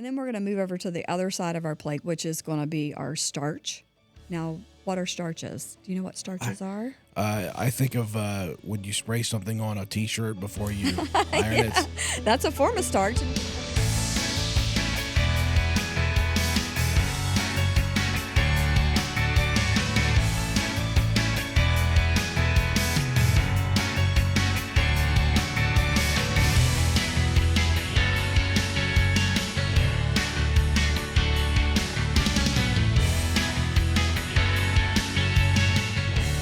And then we're going to move over to the other side of our plate, which is going to be our starch. Now, what are starches? Do you know what starches are? I think of when you spray something on a T-shirt before you iron it. That's a form of starch.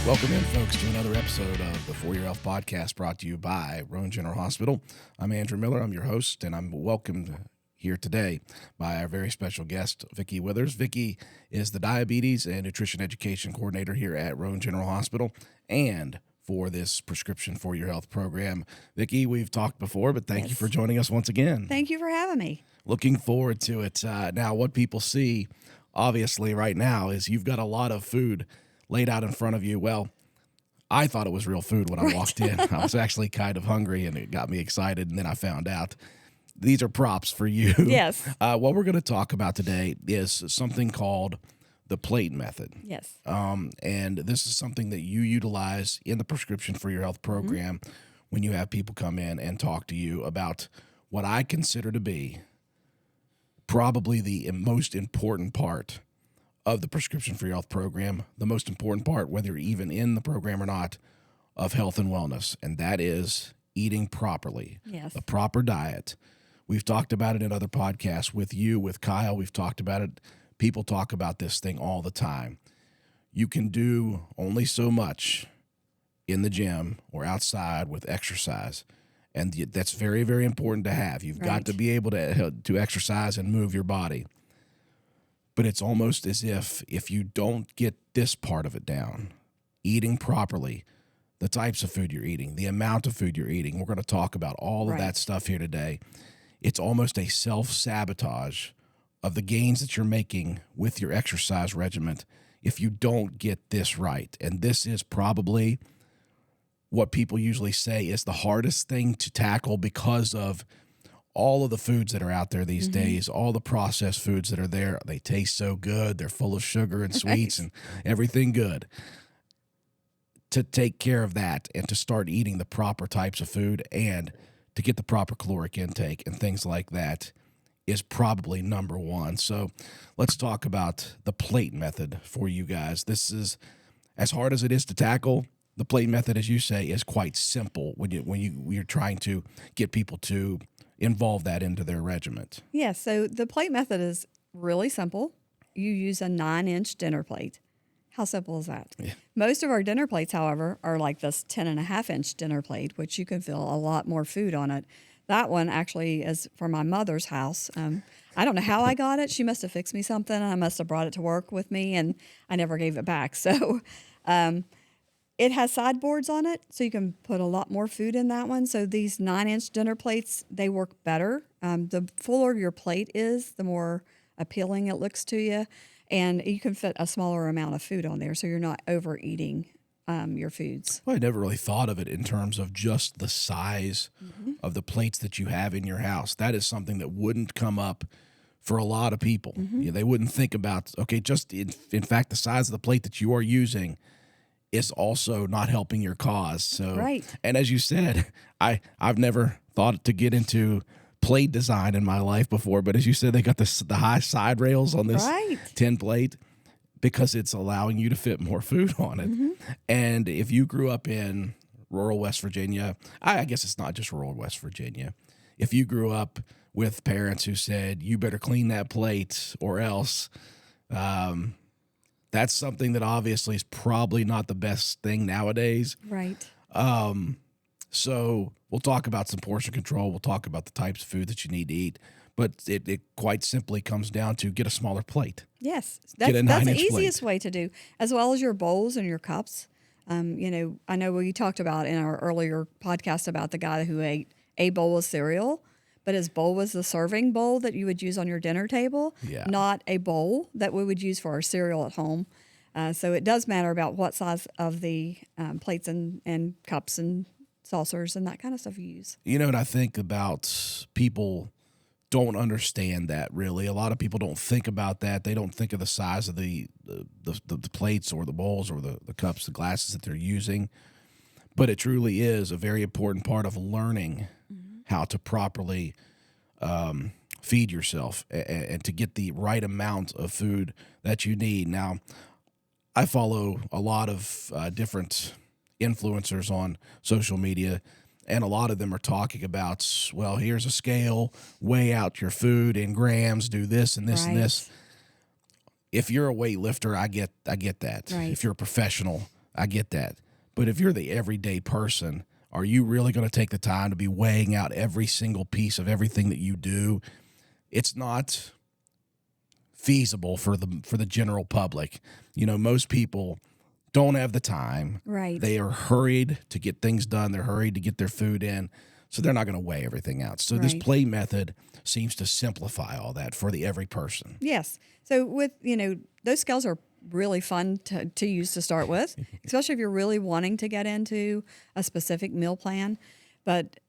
Welcome in, folks, to another episode of the For Your Health podcast brought to you by Roane General Hospital. I'm Andrew Miller. I'm your host, and I'm welcomed here today by our very special guest, Vickie Withers. Vickie is the Diabetes and Nutrition Education Coordinator here at Roane General Hospital and for this Prescription for Your Health program. Vickie, we've talked before, but thank you for joining us once again. Thank you for having me. Looking forward to it. Now, what people see, obviously, right now is you've got a lot of food laid out in front of you. Well, I thought it was real food when I walked in. I was actually kind of hungry, and it got me excited, and then I found out these are props for you. Yes. What we're going to talk about today is something called the plate method. Yes. And this is something that you utilize in the Prescription for Your Health program when you have people come in and talk to you about what I consider to be probably the most important part of the Prescription for Your Health program, the most important part, whether you're even in the program or not, of health and wellness, and that is eating properly. Yes. A proper diet. We've talked about it in other podcasts with you, with Kyle. We've talked about it. People talk about this thing all the time. You can do only so much in the gym or outside with exercise, and that's very, very important to have. You've got to be able to exercise and move your body. But it's almost as if you don't get this part of it down, eating properly, the types of food you're eating, the amount of food you're eating, we're going to talk about all of that stuff here today. It's almost a self-sabotage of the gains that you're making with your exercise regimen if you don't get this right. And this is probably what people usually say is the hardest thing to tackle because of all of the foods that are out there these days, all the processed foods that are there. They taste so good. They're full of sugar and sweets and everything good. To take care of that and to start eating the proper types of food and to get the proper caloric intake and things like that is probably number one. So let's talk about the plate method for you guys. This is as hard as it is to tackle. The plate method, as you say, is quite simple when you're trying to get people to involve that into their regiment. Yes. So the plate method is really simple. You use a 9-inch dinner plate. How simple is that? Yeah. Most of our dinner plates, however, are like this 10.5-inch dinner plate, which you can fill a lot more food on it. That one actually is for my mother's house. I don't know how I got it. She must have fixed me something, and I must have brought it to work with me, and I never gave it back. So it has sideboards on it, so you can put a lot more food in that one. So these 9-inch dinner plates, they work better. The fuller your plate is, the more appealing it looks to you. And you can fit a smaller amount of food on there, so you're not overeating your foods. Well, I never really thought of it in terms of just the size of the plates that you have in your house. That is something that wouldn't come up for a lot of people. They wouldn't think about, okay, just in fact, the size of the plate that you are using is also not helping your cause. So, and as you said, I've never thought to get into plate design in my life before, but as you said, they got the high side rails on this 10 plate because it's allowing you to fit more food on it. And if you grew up in rural West Virginia, I guess it's not just rural West Virginia. If you grew up with parents who said, you better clean that plate or else, that's something that obviously is probably not the best thing nowadays. So we'll talk about some portion control. We'll talk about the types of food that you need to eat. But it quite simply comes down to get a smaller plate. Yes, that's the easiest way to do, as well as your bowls and your cups. I know we talked about in our earlier podcast about the guy who ate a bowl of cereal, but his bowl was the serving bowl that you would use on your dinner table, not a bowl that we would use for our cereal at home. So it does matter about what size of the plates and cups and saucers and that kind of stuff you use. You know what I think about people don't understand that really. A lot of people don't think about that. They don't think of the size of the plates or the bowls or the cups, the glasses that they're using. But it truly is a very important part of learning how to properly feed yourself and to get the right amount of food that you need. Now, I follow a lot of different influencers on social media, and a lot of them are talking about, well, here's a scale, weigh out your food in grams, do this and this and this. If you're a weightlifter, I get that. Right. If you're a professional, I get that. But if you're the everyday person, are you really going to take the time to be weighing out every single piece of everything that you do? It's not feasible for the general public. You know, most people don't have the time. Right. They are hurried to get things done. They're hurried to get their food in. So they're not going to weigh everything out. So this plate method seems to simplify all that for the every person. Yes. So with, those scales are really fun to use to start with, especially if you're really wanting to get into a specific meal plan. But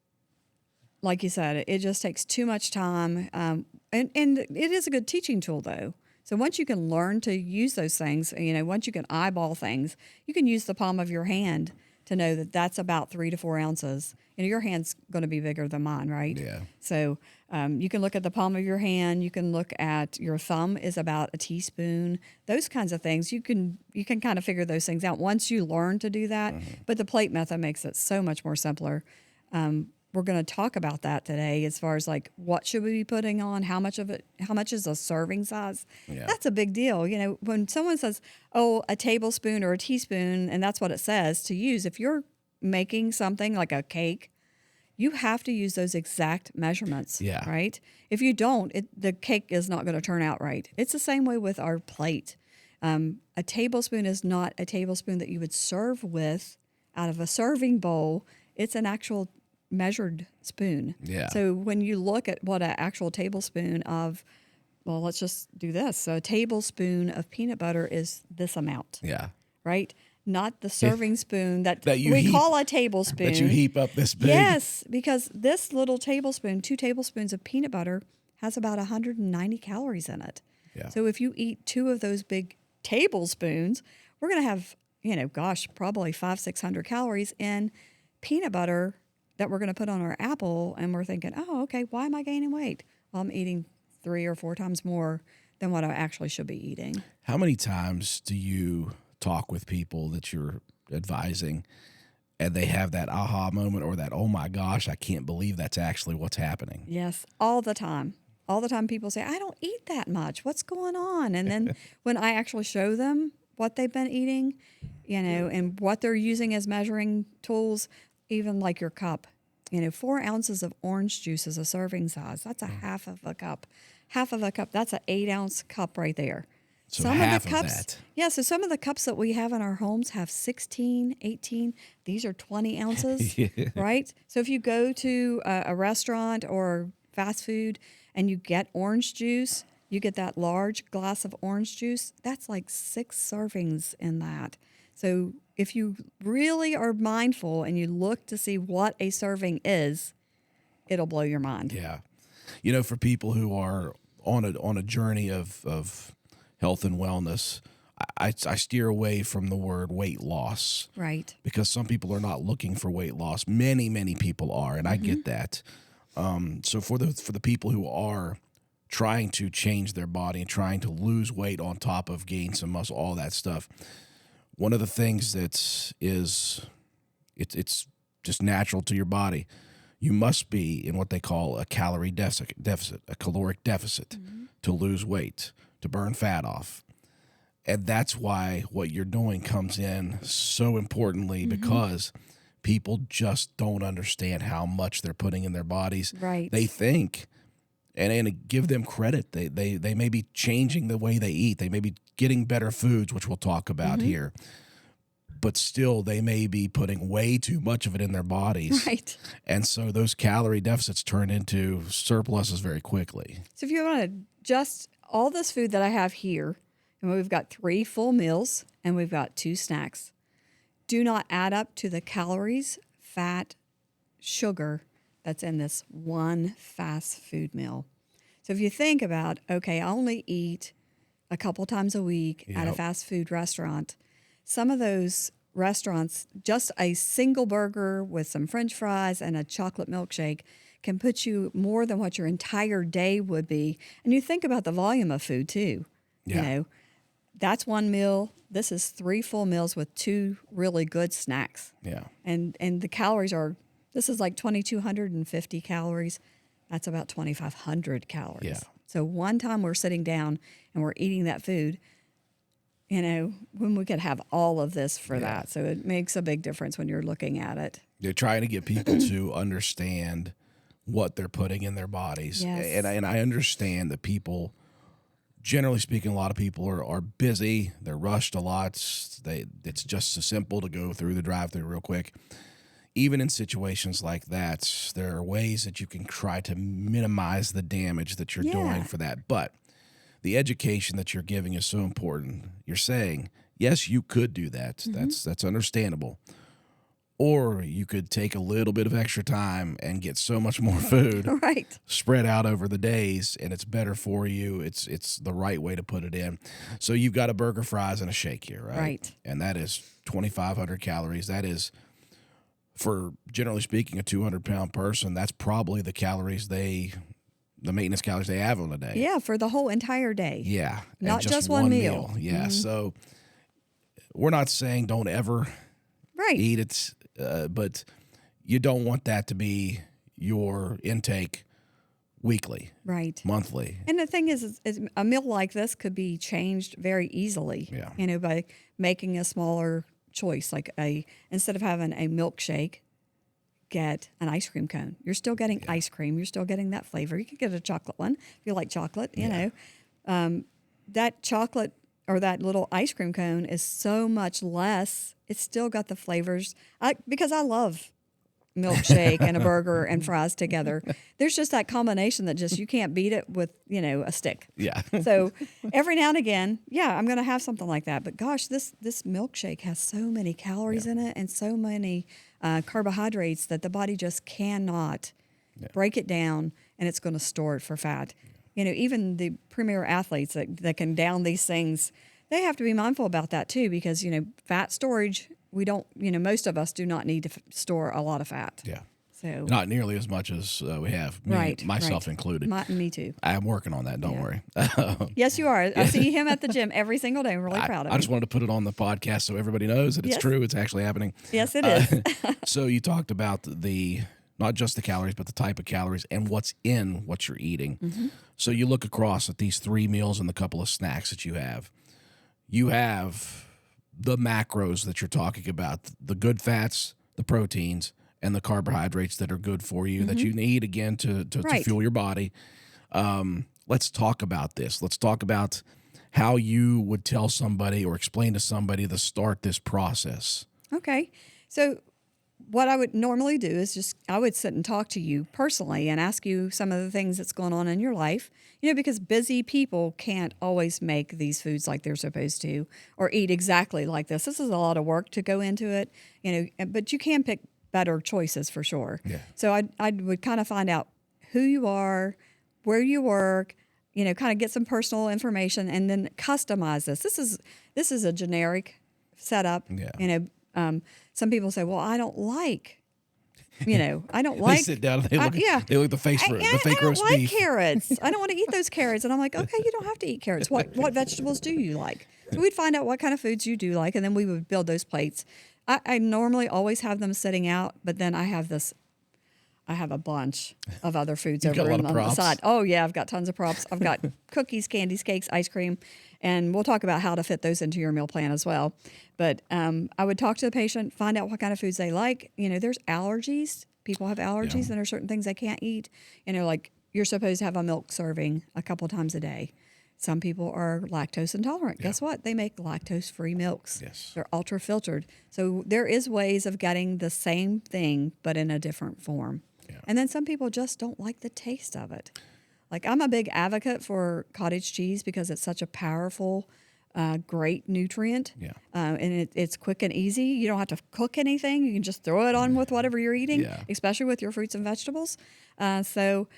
like you said, it just takes too much time. And it is a good teaching tool, though. So once you can learn to use those things, once you can eyeball things, you can use the palm of your hand to know that that's about 3 to 4 ounces. Your hand's going to be bigger than mine, right? Yeah. So you can look at the palm of your hand. You can look at your thumb is about a teaspoon. Those kinds of things. You can kind of figure those things out once you learn to do that. But the plate method makes it so much more simpler. We're going to talk about that today as far as like what should we be putting on, how much is a serving size. Yeah. That's a big deal. When someone says, oh, a tablespoon or a teaspoon, and that's what it says to use, if you're making something like a cake, you have to use those exact measurements, Yeah. right? If you don't, the cake is not going to turn out right. It's the same way with our plate. A tablespoon is not a tablespoon that you would serve with out of a serving bowl. It's an actual measured spoon. Yeah. So when you look at what an actual tablespoon of, well, let's just do this. So a tablespoon of peanut butter is this amount. Yeah. Right? Not the serving spoon that you we heap- call a tablespoon. That you heap up this big. Yes, because this little tablespoon, 2 tablespoons of peanut butter, has about 190 calories in it. Yeah. So if you eat 2 of those big tablespoons, we're going to have, probably 500-600 calories in peanut butter that we're going to put on our apple. And we're thinking, oh, okay, why am I gaining weight? Well, I'm eating 3 or 4 times more than what I actually should be eating. How many times do you talk with people that you're advising and they have that aha moment or that, oh my gosh, I can't believe that's actually what's happening? Yes, all the time. All the time people say, I don't eat that much. What's going on? And then when I actually show them what they've been eating, and what they're using as measuring tools, even like your cup, 4 ounces of orange juice is a serving size. That's a half of a cup. Half of a cup, that's an 8-ounce cup right there. So some half of the cups, of that. Yeah, so some of the cups that we have in our homes have 16, 18. These are 20 ounces, right? So if you go to a restaurant or fast food and you get orange juice, you get that large glass of orange juice, that's like 6 servings in that. So if you really are mindful and you look to see what a serving is, it'll blow your mind. Yeah. For people who are on a journey of health and wellness, I steer away from the word weight loss. Right. Because some people are not looking for weight loss. Many, many people are, and I get that. So for the people who are trying to change their body and trying to lose weight on top of gain some muscle, all that stuff, one of the things that is it's just natural to your body, you must be in what they call a calorie deficit, a caloric deficit to lose weight, to burn fat off. And that's why what you're doing comes in so importantly, because people just don't understand how much they're putting in their bodies. Right. They think, and give them credit, they may be changing the way they eat. They may be getting better foods, which we'll talk about here. But still, they may be putting way too much of it in their bodies. Right. And so those calorie deficits turn into surpluses very quickly. So if you want to just all this food that I have here, and we've got 3 full meals and we've got 2 snacks, do not add up to the calories, fat, sugar that's in this one fast food meal. So if you think about, okay, I only eat a couple times a week at a Yep. fast food restaurant, some of those restaurants, just a single burger with some French fries and a chocolate milkshake can put you more than what your entire day would be. And you think about the volume of food too. Yeah. You know, that's one meal. This is 3 full meals with 2 really good snacks. Yeah. And the calories are, this is like 2,250 calories. That's about 2,500 calories. Yeah. So one time we're sitting down and we're eating that food, you know, when we could have all of this for that. So it makes a big difference when you're looking at it. They're trying to get people to understand what they're putting in their bodies. Yes. And I understand that people, generally speaking, a lot of people are busy. They're rushed a lot. It's just so simple to go through the drive-thru real quick. Even in situations like that, there are ways that you can try to minimize the damage that you're doing for that. But the education that you're giving is so important. You're saying, yes, you could do that. That's understandable. Or you could take a little bit of extra time and get so much more food Right. spread out over the days, and it's better for you. It's the right way to put it in. So you've got a burger, fries, and a shake here, right? Right. And that is 2,500 calories. That is, for generally speaking, a 200-pound person, that's probably the maintenance calories they have on a day. Yeah, for the whole entire day. Yeah. And Not just one meal. Yeah. So we're not saying don't ever Right. eat it, but you don't want that to be your intake weekly, Right. monthly. And the thing is a meal like this could be changed very easily. Yeah. You know, by making a smaller choice, like instead of having a milkshake, get an ice cream cone. You're still getting ice cream. You're still getting that flavor. You could get a chocolate one if you like chocolate. You know, that chocolate or that little ice cream cone is so much less. It's still got the flavors. Because I love milkshake and a burger and fries together. There's just that combination that just you can't beat it with, you know, a stick. Yeah. So every now and again, I'm going to have something like that. But gosh, this milkshake has so many calories in it and so many carbohydrates that the body just cannot break it down, and it's going to store it for fat. You know, even the premier athletes that can down these things, they have to be mindful about that too, because, you know, fat storage, we don't, you know, most of us do not need to store a lot of fat. Yeah. So Not nearly as much as we have, myself included. Me too. I'm working on that. Don't worry. Yes, you are. I see him at the gym every single day. I'm really proud of him. I just wanted to put it on the podcast so everybody knows that it's true. It's actually happening. Yes, it is. So you talked about not just the calories, but the type of calories and what's in what you're eating. Mm-hmm. So you look across at these 3 meals and the couple of snacks that you have. You have the macros that you're talking about, the good fats, the proteins, and the carbohydrates that are good for you, that you need, again, to fuel your body. Let's talk about this. Let's talk about how you would tell somebody or explain to somebody to start this process. Okay. So what I would normally do is I would sit and talk to you personally and ask you some of the things that's going on in your life, you know, because busy people can't always make these foods like they're supposed to or eat exactly like this. This is a lot of work to go into it, you know, but you can pick better choices for sure. Yeah. So I would kind of find out who you are, where you work, you know, kind of get some personal information and then customize this. This is a generic setup. Yeah. You know, some people say, well, I don't like, you know, I don't like. They sit down and they look, they look at the fake I roast don't like beef. carrots. I don't want to eat those carrots. And I'm like, okay, you don't have to eat carrots. What vegetables do you like? So we'd find out what kind of foods you do like, and then we would build those plates. I normally always have them sitting out, but then I have a bunch of other foods over on the side. Oh, yeah, I've got tons of props. I've got cookies, candies, cakes, ice cream, and we'll talk about how to fit those into your meal plan as well. But I would talk to the patient, find out what kind of foods they like. You know, there's allergies. People have allergies, and there are certain things they can't eat. You know, like you're supposed to have a milk serving a couple times a day. Some people are lactose intolerant. Guess what? They make lactose-free milks. Yes. They're ultra-filtered. So there is ways of getting the same thing, but in a different form. Yeah. And then some people just don't like the taste of it. Like I'm a big advocate for cottage cheese because it's such a powerful, great nutrient. Yeah. And it's quick and easy. You don't have to cook anything. You can just throw it on with whatever you're eating, Yeah. especially with your fruits and vegetables. So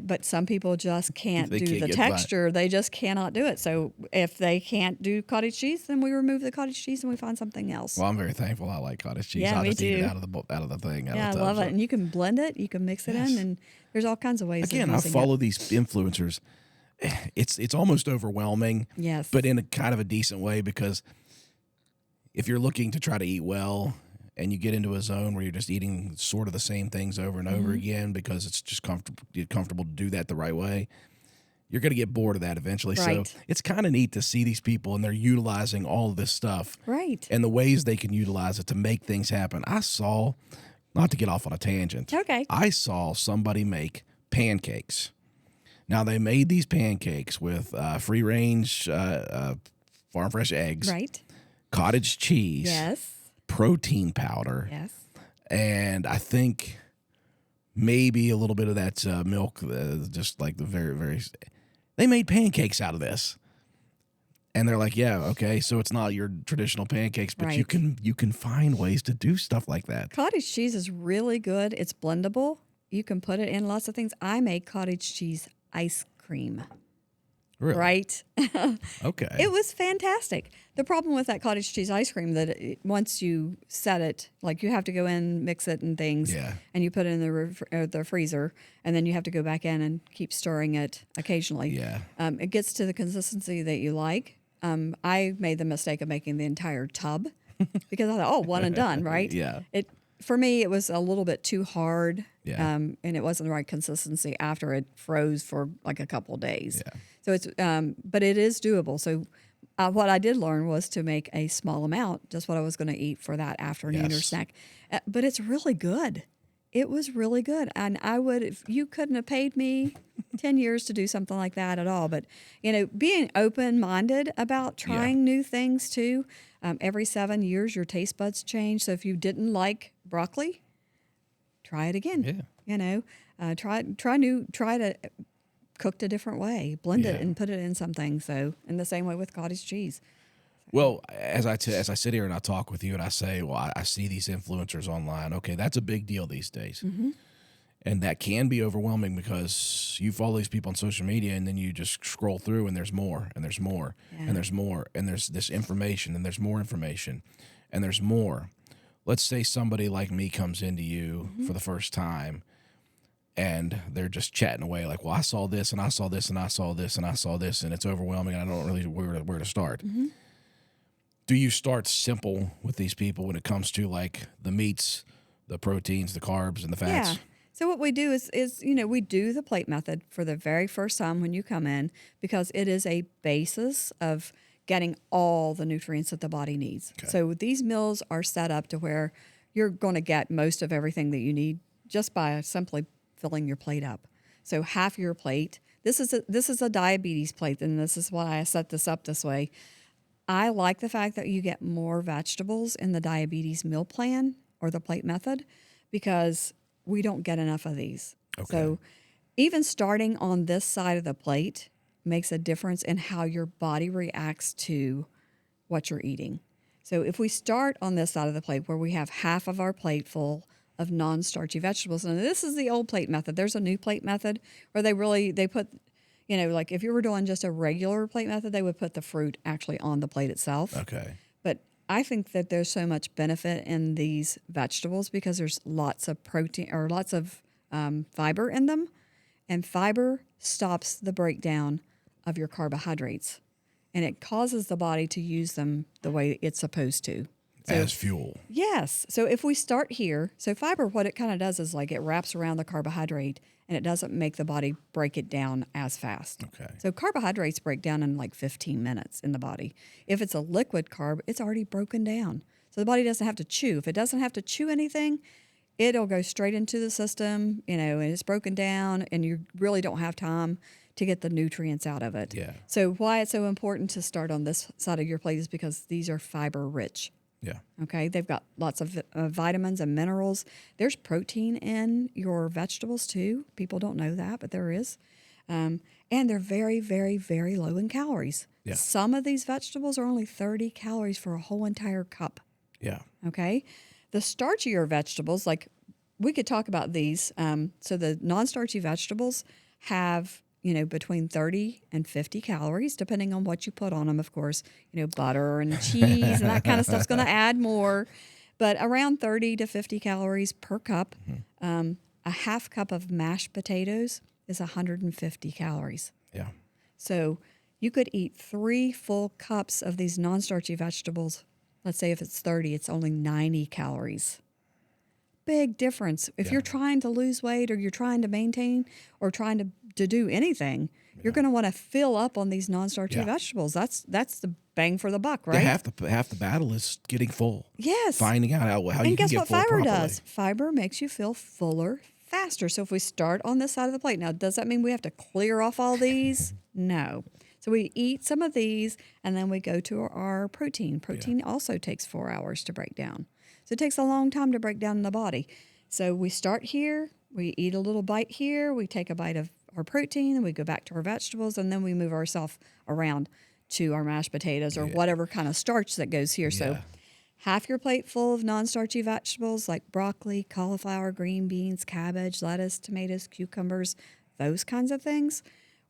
but some people just can't They do can't the get by. texture. They just cannot do it. So if they can't do cottage cheese, then we remove the cottage cheese and we find something else. Well, I'm very thankful. I like cottage cheese. Yeah, I'll me just eat it too. out of the thing. Out Yeah, I of the tub, love so. it. And you can blend it. You can mix it in, and there's all kinds of ways Again, of I using follow it. these influencers. It's almost overwhelming. Yes. But in a kind of a decent way, because if you're looking to try to eat well and you get into a zone where you're just eating sort of the same things over and over again because it's just comfortable to do that the right way, you're going to get bored of that eventually. Right. So it's kind of neat to see these people and they're utilizing all of this stuff Right. and the ways they can utilize it to make things happen. I saw, not to get off on a tangent, Okay. I saw somebody make pancakes. Now, they made these pancakes with free range farm fresh eggs, Right. cottage cheese, Yes. protein powder, Yes. and I think maybe a little bit of that milk, just like the very, very. They made pancakes out of this, and they're like, "Yeah, okay, so it's not your traditional pancakes, but you Right. can find ways to do stuff like that." Cottage cheese is really good. It's blendable. You can put it in lots of things. I make cottage cheese ice cream. Really? Right? Okay. It was fantastic. The problem with that cottage cheese ice cream once you set it, like you have to go in, mix it and things, Yeah. and you put it in the freezer, and then you have to go back in and keep stirring it occasionally. Yeah. It gets to the consistency that you like. I made the mistake of making the entire tub because I thought, oh, one and done, right? Yeah. For me, it was a little bit too hard, Yeah. and it wasn't the right consistency after it froze for like a couple of days. Yeah. So it's, but it is doable. So what I did learn was to make a small amount, just what I was going to eat for that afternoon or Yes. snack. But it's really good. It was really good, and I would. If you couldn't have paid me 10 years to do something like that at all. But being open-minded about trying new things too. Every 7 years, your taste buds change. So if you didn't like broccoli, try it again. Yeah. Try to cooked a different way, blend it and put it in something. So in the same way with cottage cheese. Well, as I sit here and I talk with you and I say, well, I see these influencers online. Okay, that's a big deal these days. Mm-hmm. And that can be overwhelming because you follow these people on social media and then you just scroll through and there's more and there's more and there's more and there's this information and there's more information and there's more. Let's say somebody like me comes into you for the first time and they're just chatting away like, well, I saw this and I saw this and I saw this and I saw this and it's overwhelming and I don't really know where to start. Mm-hmm. Do you start simple with these people when it comes to like the meats, the proteins, the carbs, and the fats? Yeah. So what we do is we do the plate method for the very first time when you come in because it is a basis of getting all the nutrients that the body needs. Okay. So these meals are set up to where you're going to get most of everything that you need just by simply filling your plate up. So half your plate. This is a diabetes plate, and this is why I set this up this way. I like the fact that you get more vegetables in the diabetes meal plan or the plate method because we don't get enough of these. Okay. So even starting on this side of the plate makes a difference in how your body reacts to what you're eating. So if we start on this side of the plate where we have half of our plate full of non-starchy vegetables, and this is the old plate method. There's a new plate method where they put, like if you were doing just a regular plate method, they would put the fruit actually on the plate itself. Okay. But I think that there's so much benefit in these vegetables because there's lots of protein or lots of fiber in them. And fiber stops the breakdown of your carbohydrates. And it causes the body to use them the way it's supposed to. So, As fuel. yes. So if we start here, so fiber, what it kind of does is like it wraps around the carbohydrate and it doesn't make the body break it down as fast. Okay. So carbohydrates break down in like 15 minutes in the body. If it's a liquid carb, it's already broken down. So the body doesn't have to chew. If it doesn't have to chew anything, it'll go straight into the system, and it's broken down and you really don't have time to get the nutrients out of it. Yeah. So why it's so important to start on this side of your plate is because these are fiber rich. Yeah. Okay, they've got lots of vitamins and minerals. There's protein in your vegetables too. People don't know that, but there is. And they're very, very, very low in calories. Yeah. Some of these vegetables are only 30 calories for a whole entire cup. Yeah. Okay, the starchier vegetables like we could talk about these. So the non-starchy vegetables have, between 30 and 50 calories, depending on what you put on them, of course. Butter and cheese and that kind of stuff's going to add more. But around 30 to 50 calories per cup. A half cup of mashed potatoes is 150 calories. Yeah. So you could eat 3 full cups of these non-starchy vegetables. Let's say if it's 30, it's only 90 calories. Big difference. If you're trying to lose weight or you're trying to maintain or trying to do anything, you're going to want to fill up on these non-starchy vegetables. That's the bang for the buck, right? Yeah, half the battle is getting full. Yes. Finding out how you can get full. And guess what fiber properly. does? Fiber makes you feel fuller faster. So if we start on this side of the plate, now does that mean we have to clear off all these? No. So we eat some of these and then we go to our protein. Protein also takes 4 hours to break down. So it takes a long time to break down in the body. So we start here, we eat a little bite here, we take a bite of our protein, and we go back to our vegetables, and then we move ourselves around to our mashed potatoes or whatever kind of starch that goes here. So half your plate full of non-starchy vegetables like broccoli, cauliflower, green beans, cabbage, lettuce, tomatoes, cucumbers, those kinds of things.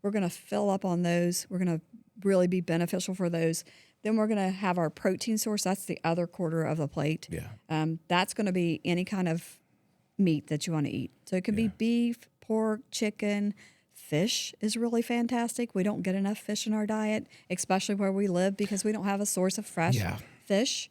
We're going to fill up on those. We're going to really be beneficial for those. Then we're going to have our protein source. That's the other quarter of the plate. Yeah. That's going to be any kind of meat that you want to eat. So it could be beef, pork, chicken. Fish is really fantastic. We don't get enough fish in our diet, especially where we live, because we don't have a source of fresh fish.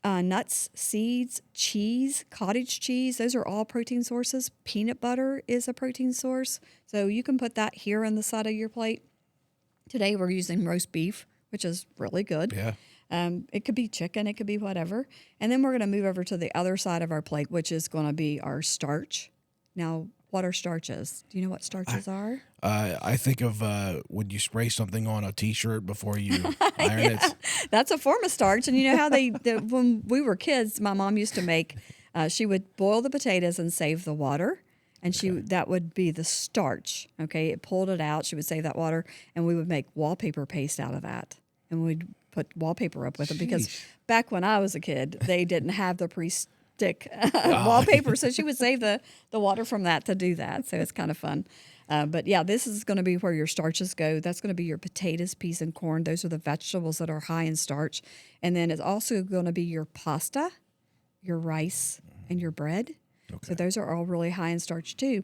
Nuts, seeds, cheese, cottage cheese, those are all protein sources. Peanut butter is a protein source. So you can put that here on the side of your plate. Today we're using roast beef, which is really good. Yeah. It could be chicken, it could be whatever. And then we're going to move over to the other side of our plate, which is going to be our starch. Now, what are starches? Do you know what starches are? I think of when you spray something on a T-shirt before you iron it. That's a form of starch. And you know how when we were kids, my mom used to make, she would boil the potatoes and save the water. And that would be the starch. Okay, it pulled it out. She would save that water, and we would make wallpaper paste out of that. And we'd put wallpaper up with it because back when I was a kid, they didn't have the pre-stick wallpaper. So she would save the water from that to do that. So it's kind of fun. But yeah, this is going to be where your starches go. That's going to be your potatoes, peas, and corn. Those are the vegetables that are high in starch. And then it's also going to be your pasta, your rice, and your bread. Okay. So those are all really high in starch too.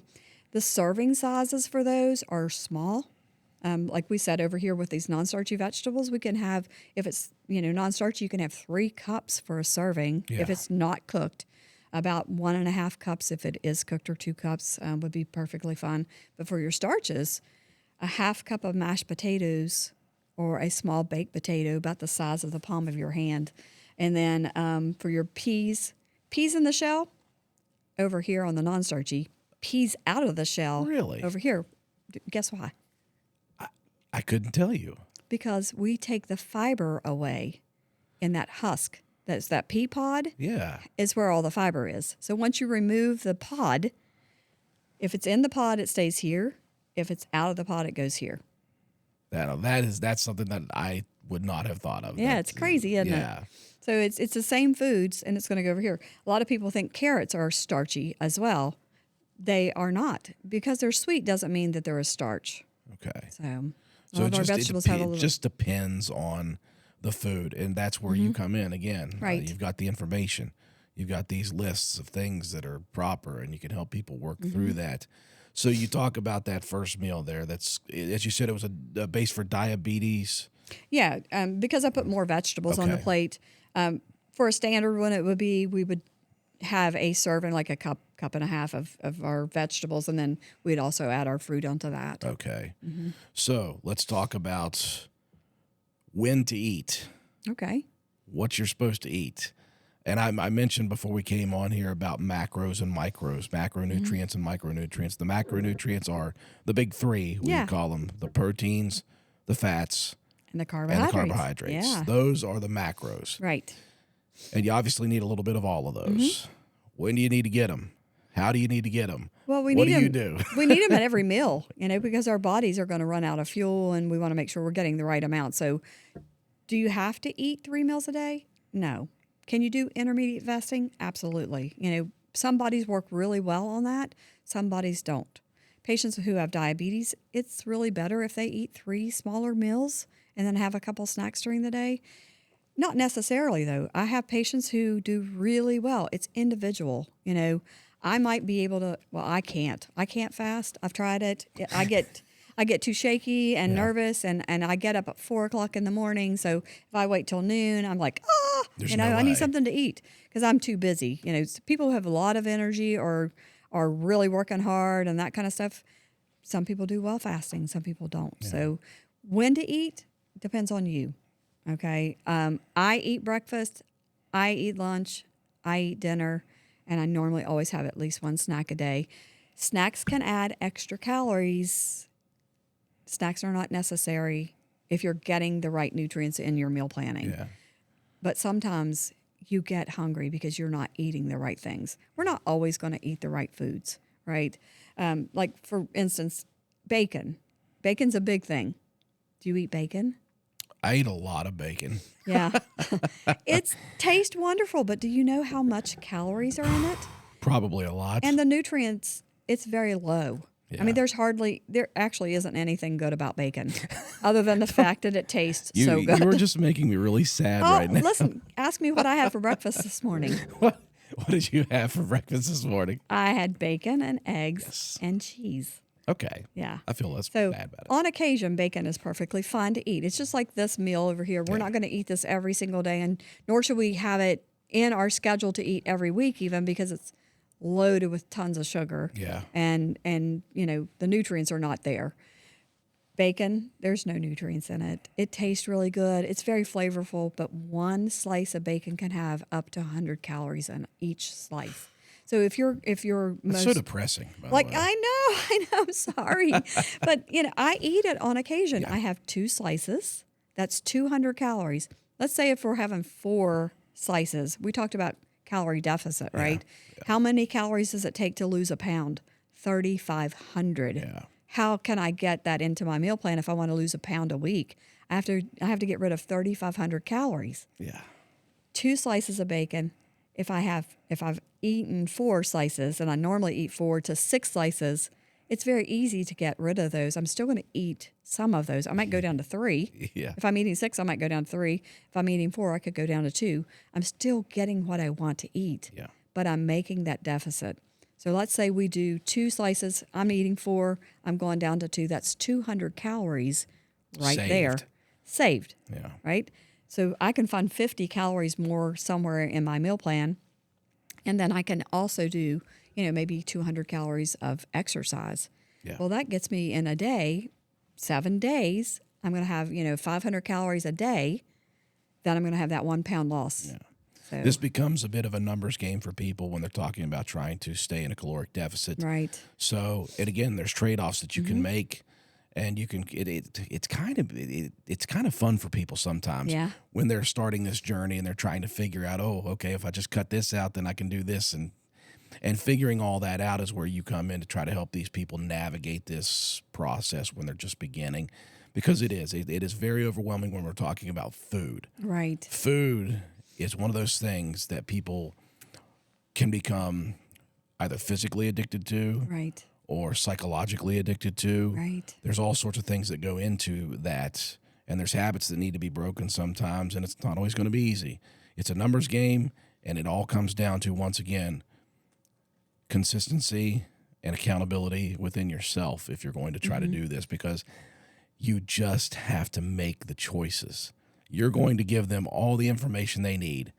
The serving sizes for those are small. Like we said over here with these non-starchy vegetables, we can have, if it's non-starchy, you can have 3 cups for a serving. Yeah. If it's not cooked, about 1.5 cups if it is cooked, or 2 cups would be perfectly fine. But for your starches, a half cup of mashed potatoes or a small baked potato about the size of the palm of your hand. And then for your peas in the shell, over here on the non-starchy, peas out of the shell. Really? Over here. Guess why? I couldn't tell you. Because we take the fiber away in that husk. That's that pea pod. Yeah. Is where all the fiber is. So once you remove the pod, if it's in the pod, it stays here. If it's out of the pod, it goes here. That's something that I would not have thought of. Yeah, it's crazy, isn't it? Yeah. So it's the same foods, and it's going to go over here. A lot of people think carrots are starchy as well. They are not. Because they're sweet doesn't mean that they're a starch. Okay. So our vegetables have a little. It just depends on the food, and that's where you come in again. Right. You've got the information. You've got these lists of things that are proper, and you can help people work through that. So you talk about that first meal there. That's, as you said, it was a base for diabetes. Yeah, because I put more vegetables on the plate. For a standard one, we would have a serving, like a cup and a half of our vegetables, and then we'd also add our fruit onto that. Okay. So let's talk about when to eat. Okay. What you're supposed to eat. And I mentioned before we came on here about macros and micros, macronutrients and micronutrients. The macronutrients are the big 3, we call them: the proteins, the fats, and the carbohydrates. Yeah. Those are the macros. Right. And you obviously need a little bit of all of those. When do you need to get them? How do you need to get them? Well, what do you do? We need them at every meal, because our bodies are going to run out of fuel, and we want to make sure we're getting the right amount. So do you have to eat 3 meals a day? No. Can you do intermediate fasting? Absolutely. Some bodies work really well on that. Some bodies don't. Patients who have diabetes, it's really better if they eat 3 smaller meals and then have a couple snacks during the day. Not necessarily, though. I have patients who do really well. It's individual. I might be able to. Well, I can't. I can't fast. I've tried it. I get too shaky and nervous, and I get up at 4 o'clock in the morning. So if I wait till noon, I'm like, There's no I way. need something to eat because I'm too busy. People who have a lot of energy or are really working hard and that kind of stuff. Some people do well fasting. Some people don't. Yeah. So when to eat depends on you. Okay. I eat breakfast, I eat lunch, I eat dinner, and I normally always have at least one snack a day. Snacks can add extra calories. Snacks are not necessary if you're getting the right nutrients in your meal planning. Yeah. But sometimes you get hungry because you're not eating the right things. We're not always going to eat the right foods, right? Like, for instance, bacon. Bacon's a big thing. Do you eat bacon? I eat a lot of bacon. Yeah. It tastes wonderful, but do you know how much calories are in it? Probably a lot. And the nutrients, it's very low. Yeah. I mean, there actually isn't anything good about bacon other than the fact that it tastes so good. You were just making me really sad right now. Listen, ask me what I had for breakfast this morning. What did you have for breakfast this morning? I had bacon and eggs and cheese. Okay. Yeah. I feel less So bad about it. on occasion, bacon is perfectly fine to eat. It's just like this meal over here. We're not going to eat this every single day, and nor should we have it in our schedule to eat every week, even because it's loaded with tons of sugar. Yeah. And the nutrients are not there. Bacon, there's no nutrients in it. It tastes really good. It's very flavorful, but one slice of bacon can have up to 100 calories in each slice. So if you're It's so depressing. By the way. I know, I'm sorry. But I eat it on occasion. I have 2 slices. That's 200 calories. Let's say if we're having 4 slices, we talked about calorie deficit, right? Yeah. How many calories does it take to lose a pound? 3,500. Yeah. How can I get that into my meal plan if I want to lose a pound a week? I have to get rid of 3,500 calories. Yeah. 2 slices of bacon. If I've eaten 4 slices, and I normally eat 4 to 6 slices, it's very easy to get rid of those. I'm still going to eat some of those. I might go down to 3. Yeah. If I'm eating 6, I might go down to 3. If I'm eating 4, I could go down to 2. I'm still getting what I want to eat, Yeah. but I'm making that deficit. So let's say we do 2 slices. I'm eating 4. I'm going down to 2. That's 200 calories right there. Saved. Yeah. Right? So I can find 50 calories more somewhere in my meal plan. And then I can also do, maybe 200 calories of exercise. Yeah. Well, that gets me in a day, 7 days. I'm going to have, 500 calories a day. Then I'm going to have that 1 pound loss. Yeah. So, This becomes a bit of a numbers game for people when they're talking about trying to stay in a caloric deficit. right. So, and again, there's trade-offs that you can make, and you can. It's kind of fun for people sometimes. Yeah. When they're starting this journey and they're trying to figure out, okay, if I just cut this out, then I can do this, and figuring all that out is where you come in to try to help these people navigate this process when they're just beginning, because it is very overwhelming when we're talking about food. Right. Food is one of those things that people can become either physically addicted to Right. or psychologically addicted to. Right. There's all sorts of things that go into that, and there's habits that need to be broken sometimes, and it's not always going to be easy. It's a numbers game, and it all comes down to, once again, consistency and accountability within yourself if you're going to try to do this, because you just have to make the choices. You're going to give them all the information they need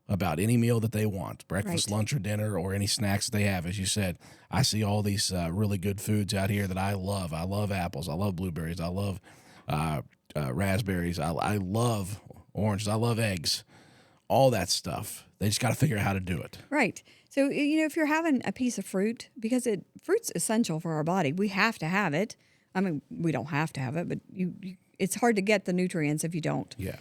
about any meal that they want, breakfast, Right. lunch, or dinner, or any snacks that they have. As you said, I see all these really good foods out here that I love. I love apples. I love blueberries. I love raspberries. I love oranges. I love eggs. All that stuff. They just got to figure out how to do it. Right. So, if you're having a piece of fruit, because fruit's essential for our body, we have to have it. I mean, we don't have to have it, but it's hard to get the nutrients if you don't. Yeah.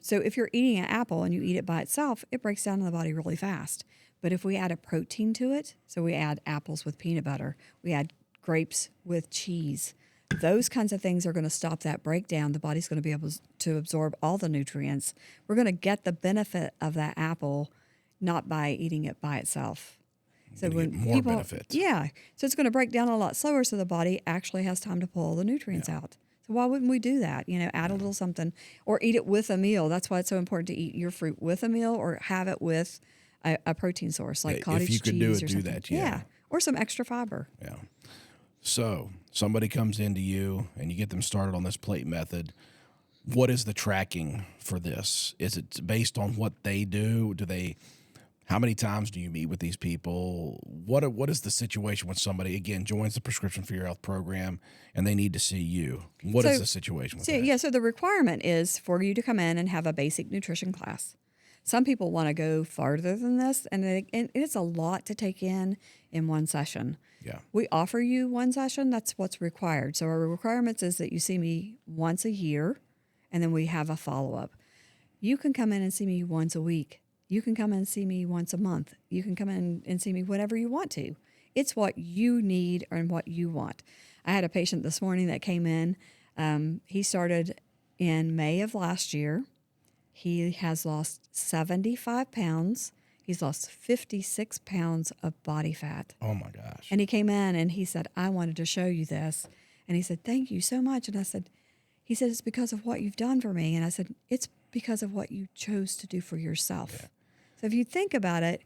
So if you're eating an apple and you eat it by itself, it breaks down in the body really fast. But if we add a protein to it, so we add apples with peanut butter, we add grapes with cheese, Those kinds of things are going to stop that breakdown. The body's going to be able to absorb all the nutrients. We're going to get the benefit of that apple, not by eating it by itself. So when more benefits. Yeah. So it's going to break down a lot slower, so the body actually has time to pull all the nutrients out. So why wouldn't we do that? Add a little something or eat it with a meal. That's why it's so important to eat your fruit with a meal or have it with a protein source like cottage cheese. If you could do it, or do something. that. Yeah. Or some extra fiber. Yeah. So somebody comes into you and you get them started on this plate method. What is the tracking for this? Is it based on what they do? How many times do you meet with these people? What is the situation when somebody, again, joins the Prescription for Your Health program and they need to see you? What is the situation with that? Yeah, so the requirement is for you to come in and have a basic nutrition class. Some people want to go farther than this, and it's a lot to take in one session. Yeah. We offer you one session. That's what's required. So our requirements is that you see me once a year, and then we have a follow-up. You can come in and see me once a week. You can come in and see me once a month. You can come in and see me whenever you want to. It's what you need and what you want. I had a patient this morning that came in. He started in May of last year. He has lost 75 pounds. He's lost 56 pounds of body fat. Oh, my gosh. And he came in and he said, I wanted to show you this. And he said, thank you so much. And he said, it's because of what you've done for me. And I said, it's because of what you chose to do for yourself. Yeah. So if you think about it,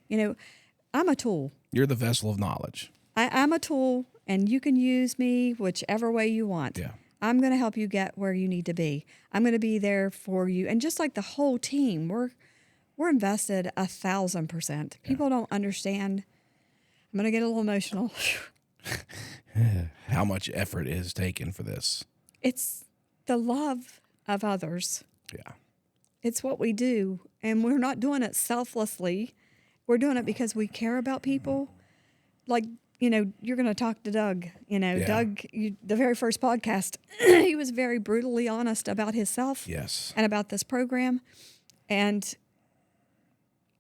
I'm a tool. You're the vessel of knowledge. I'm a tool, and you can use me whichever way you want. Yeah. I'm going to help you get where you need to be. I'm going to be there for you. And just like the whole team, we're invested 1,000%. People don't understand. I'm going to get a little emotional. How much effort is taken for this? It's the love of others. Yeah. It's what we do. And we're not doing it selflessly. We're doing it because we care about people. Like, you're going to talk to Doug. Doug, the very first podcast, he was very brutally honest about himself. Yes. And about this program. And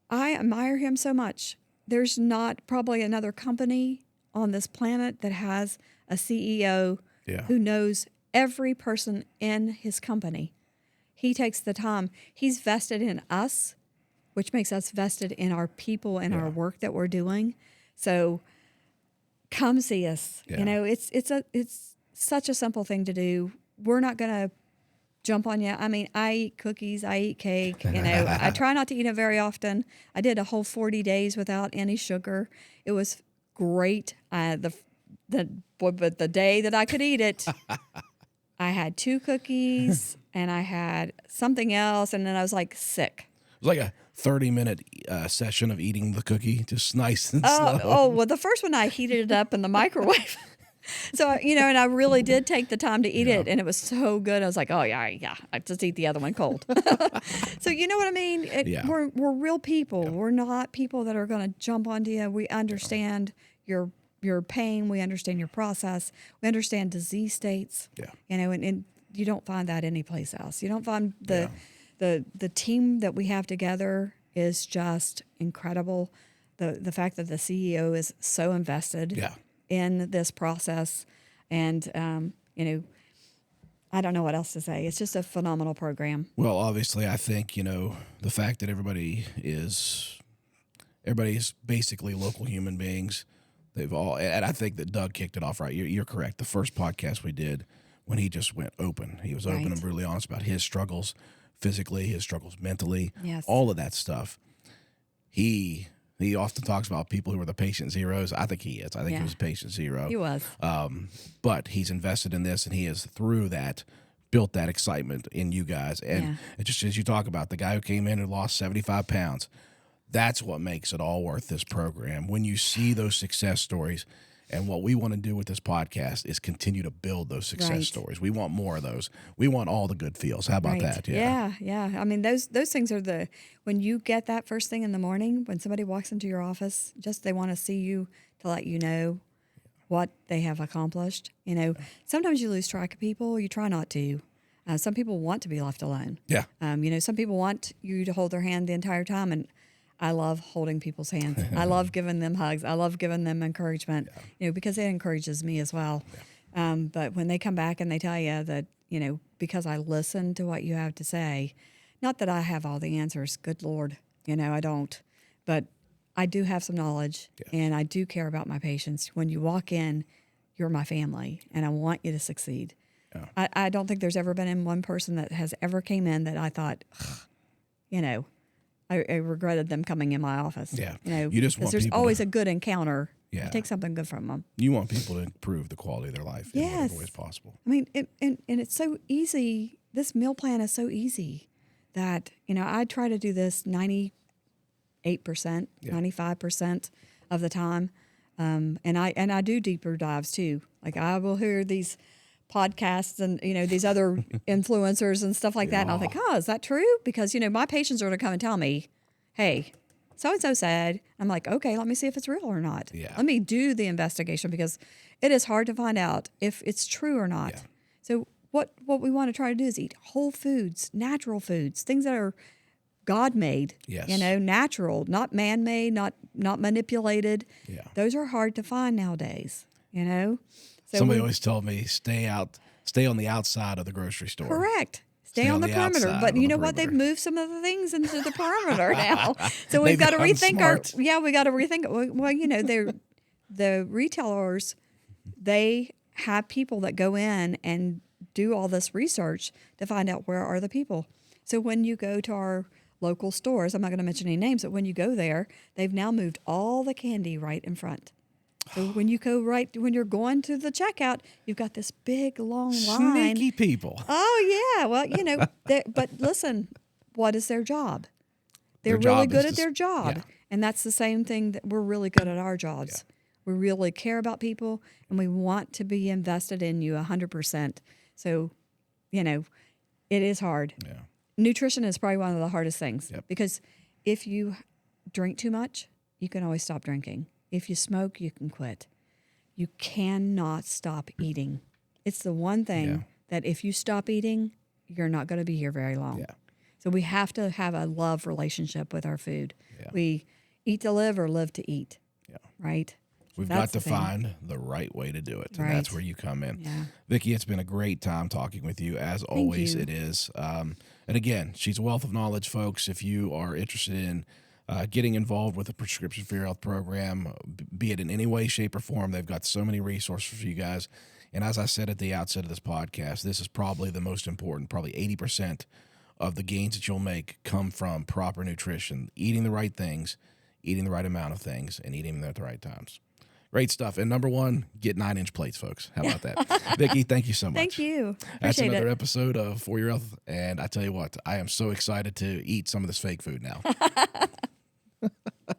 I admire him so much. There's not probably another company on this planet that has a CEO who knows every person in his company. He takes the time. He's vested in us, which makes us vested in our people and our work that we're doing. So come see us. Yeah. It's such a simple thing to do. We're not going to jump on you. I mean, I eat cookies, I eat cake. I try not to eat it very often. I did a whole 40 days without any sugar. It was great. But the day that I could eat it, I had 2 cookies and I had something else, and then I was like sick. It was like a 30-minute session of eating the cookie, just nice and slow. Oh, well, the first one I heated it up in the microwave. So, and I really did take the time to eat it, and it was so good. I was like, oh, yeah, I just eat the other one cold. So, you know what I mean? We're real people. Yeah. We're not people that are going to jump onto you. We understand your pain. We understand your process. We understand disease states. Yeah. And you don't find that anyplace else. You don't find the team that we have together is just incredible. The fact that the CEO is so invested in this process, and I don't know what else to say. It's just a phenomenal program. Well, obviously, I think the fact that everybody's basically local human beings. And I think that Doug kicked it off right. You're correct. The first podcast we did, when he just went open, he was open and brutally honest about his struggles physically, his struggles mentally, all of that stuff. He often talks about people who are the patient zeros. I think he is. I think he was a patient zero. He was. But he's invested in this, and he has, through that, built that excitement in you guys. And just as you talk about, the guy who came in and lost 75 pounds, that's what makes it all worth this program. When you see those success stories, and what we want to do with this podcast is continue to build those success stories. We want more of those. We want all the good feels. How about that? Yeah. I mean, those things are when you get that first thing in the morning, when somebody walks into your office, just they want to see you to let you know what they have accomplished. Sometimes you lose track of people. You try not to. Some people want to be left alone. Yeah. Some people want you to hold their hand the entire time, and I love holding people's hands. I love giving them hugs. I love giving them encouragement, because it encourages me as well. But when they come back and they tell you that, because I listen to what you have to say, not that I have all the answers, good Lord, I don't, but I do have some knowledge and I do care about my patients. When you walk in, you're my family and I want you to succeed. Yeah. I don't think there's ever been one person that has ever came in that I thought, I regretted them coming in my office. Yeah. You just want there's people always a good encounter. Yeah. You take something good from them. You want people to improve the quality of their life in whatever way is possible. I mean, and it's so easy. This meal plan is so easy that, I try to do this 98%, 95% of the time. And I do deeper dives too. Like I will hear these podcasts and, these other influencers and stuff like that. And I'll think, is that true? Because, my patients are going to come and tell me, hey, so-and-so said. I'm like, okay, let me see if it's real or not. Yeah. Let me do the investigation because it is hard to find out if it's true or not. Yeah. So what we want to try to do is eat whole foods, natural foods, things that are God-made, natural, not man-made, not manipulated. Yeah. Those are hard to find nowadays, So somebody always told me, stay on the outside of the grocery store. Correct. Stay on the perimeter. But you know what? They've moved some of the things into the perimeter now. So we've got to rethink we got to rethink it. Well, the retailers, they have people that go in and do all this research to find out where are the people. So when you go to our local stores, I'm not going to mention any names, but when you go there, they've now moved all the candy right in front. So when you're going to the checkout, you've got this big long line. Sneaky people. Oh yeah, well but listen, what is their job? They're really good at their job, and that's the same thing that we're really good at our jobs. Yeah. We really care about people, and we want to be invested in you 100%. So, it is hard. Yeah. Nutrition is probably one of the hardest things because if you drink too much, you can always stop drinking. If you smoke, you can quit. You cannot stop eating. It's the one thing that if you stop eating, you're not going to be here very long. Yeah. So we have to have a love relationship with our food. Yeah. We eat to live or live to eat. Yeah. Right? We've got to find the right way to do it. And that's where you come in. Yeah. Vickie, it's been a great time talking with you. As always, it is. And again, she's a wealth of knowledge, folks. If you are interested in getting involved with a prescription for your health program, be it in any way, shape, or form, they've got so many resources for you guys. And as I said at the outset of this podcast, this is probably the most important. Probably 80% of the gains that you'll make come from proper nutrition, eating the right things, eating the right amount of things, and eating them at the right times. Great stuff. And number one, get 9-inch plates, folks. How about that? Vickie, thank you so much. Thank you. That's another episode of For Your Health. And I tell you what, I am so excited to eat some of this fake food now.